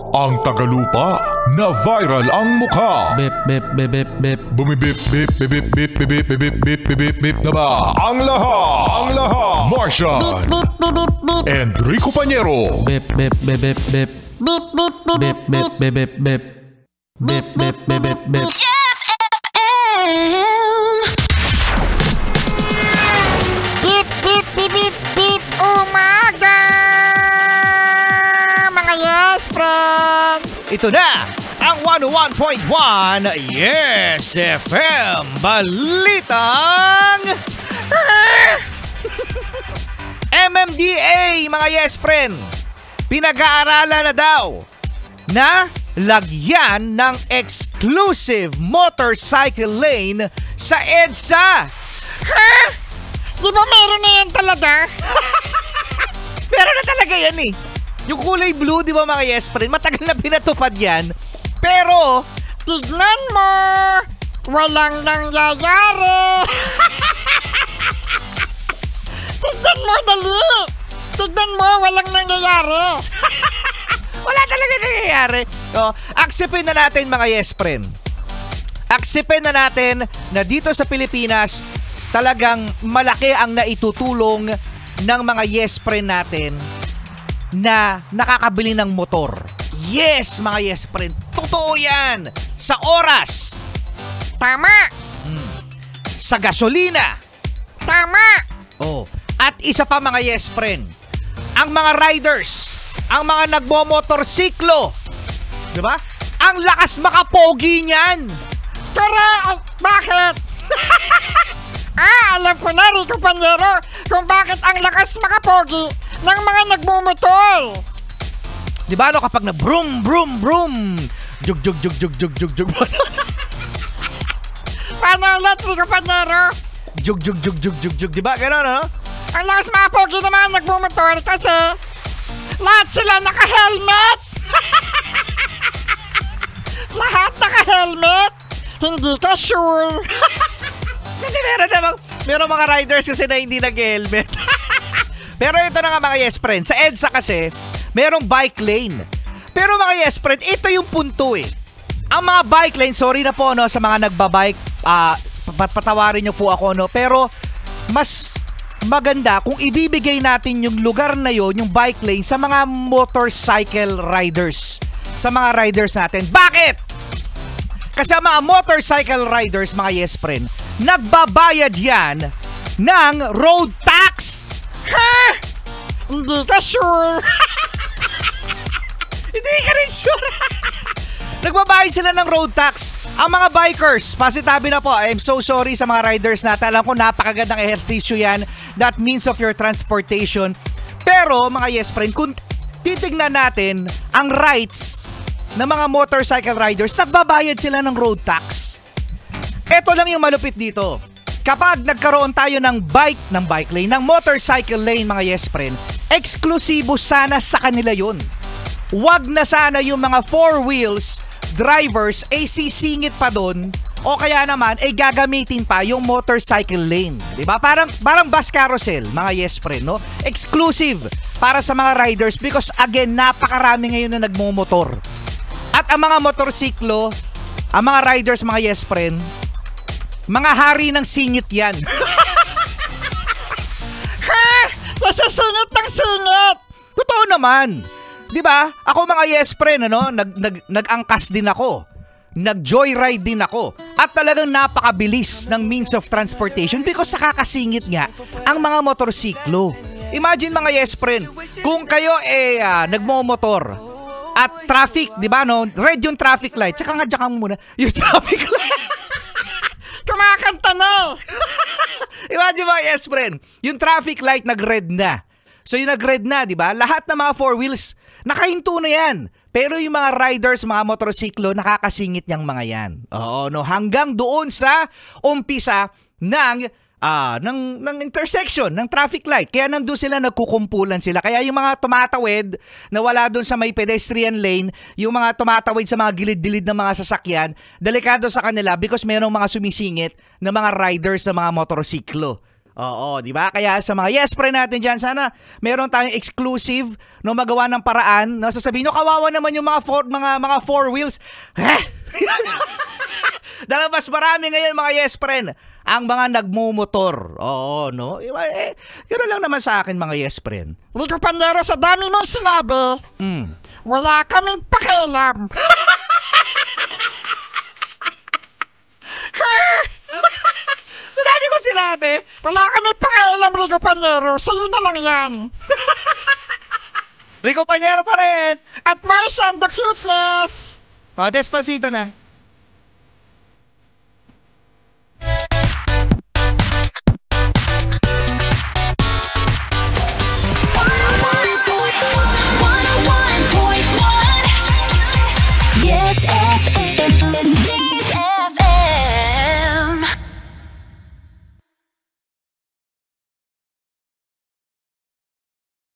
Ang tagalupa na viral ang mukha. Bip bip bip bip bip. Bumibip bip bip bip bip bip bip bip bip bip bip na ba? Ang lahat. Martian. Enrico Pañero. Bip bip bip bip bip. Bip bip bip bip bip bip bip. Bip bip bip bip bip. Yes FM. Bip bip bip bip bip umaga. Mga yes friend. Ito na ang 101.1 Yes FM Balitang MMDA mga yes friend. Pinag-aaralan na daw na lagyan ng exclusive motorcycle lane sa EDSA. Di ba meron na yan talaga? Meron na talaga yan eh. Yung kulay blue, di ba mga yes friend? Matagal na pinatupad yan. Pero, Tignan mo. Walang nangyayari. Tignan mo, dali. Tignan mo, walang nangyayari. wala talaga nangyayari. So, aksepin na natin mga yes friend. Aksepin na natin na dito sa Pilipinas, talagang malaki ang naitutulong ng mga yes friend natin na nakakabili ng motor. Yes, mga yes friend. Totoo yan. Sa oras. Tama. Sa gasolina. Tama. Oh. At isa pa mga yes friend. Ang mga riders. Ang mga nagmomotorsiklo. Diba? Ang lakas makapogi niyan. Tara, bakit? Alam ko na, Rico Pañero, kung bakit ang lakas makapogi ng mga nagmumotor. Di ba ano kapag na brum brum brum jug jug jug jug jug jug jug Paano ulit, Rico Pañero? jug jug jug jug jug jug di ba gano'n no? Ang lakas makapogi ng mga nagmumotor kasi lahat sila naka-helmet. Lahat naka-helmet. Hindi ka sure. Kasi meron mga riders kasi na hindi nag-helmet. Pero ito na nga mga yes friend, sa EDSA kasi merong bike lane. Pero mga yes friend, ito yung punto eh. Ang mga bike lane, sorry na po no sa mga nagbabike, patawarin nyo po ako no, pero mas maganda kung ibibigay natin yung lugar na yon, yung bike lane sa mga motorcycle riders. Sa mga riders natin. Bakit? Kasi ang mga motorcycle riders, mga yes friend, nagbabayad yan ng road tax. Ha? Hindi ka sure. Hindi ka rin sure. Nagbabayad sila ng road tax. Ang mga bikers, pasitabi na po, I'm so sorry sa mga riders natin. Alam ko napakagandang ehersisyo yan. That means of your transportation. Pero mga yes friend, kung titignan natin ang rights ng mga motorcycle riders, nagbabayad sila ng road tax. Ito lang yung malupit dito. Kapag nagkaroon tayo ng bike lane, ng motorcycle lane mga yes friend, eksklusibo sana sa kanila yun. Wag na sana yung mga four wheels drivers sisingit pa doon o kaya naman gagamitin pa yung motorcycle lane. Diba? Parang bus carousel mga yes friend, no? Exclusive para sa mga riders because again, napakarami ngayon na nagmumotor. At ang mga motorsiklo, ang mga riders mga yes friend, mga hari ng singit yan. Ha? Nasasingit ng singit. Totoo naman. 'Di ba? Ako mga yes friend, ano, nag-angkas din ako. Nag-joyride din ako. At talagang napakabilis ng means of transportation because nakakasingit nga ang mga motorsiklo. Imagine mga yes friend, kung kayo nagmo-motor at traffic, 'di ba no? Red yung traffic light. Tsaka nga diyan muna yung traffic light. Kumakanta na. Imagine mga yes friend, yung traffic light nag-red na. So yung nag-red na, 'di ba? Lahat ng mga four wheels nakahinto na yan. Pero yung mga riders, mga motorsiklo, nakakasingit niyang mga yan. Oo, no? Hanggang doon sa umpisa ng intersection, ng traffic light. Kaya nandun sila, nagkukumpulan sila. Kaya yung mga tumatawid na wala doon sa may pedestrian lane, yung mga tumatawid sa mga gilid-gilid ng mga sasakyan, delikado sa kanila because mayroong mga sumisingit na mga riders sa mga motorsiklo. Oo, di ba? Kaya sa mga yes friend natin dyan, sana meron tayong exclusive no magawa ng paraan. No, sasabihin nyo, kawawa naman yung mga four wheels. Dahil mas marami ngayon mga yes friend ang mga nagmumotor. Oo, no? Yun lang naman sa akin mga yes friend. Rico Pandero, sa dami mong sinabi, wala kaming pakialam. Sinabi ko sinabi. Wala kaming pakialam, Rico Pandero. Sa'yo na lang yan. Rico Panyero pa rin. At Marcia and the Cuteness. Despacito na.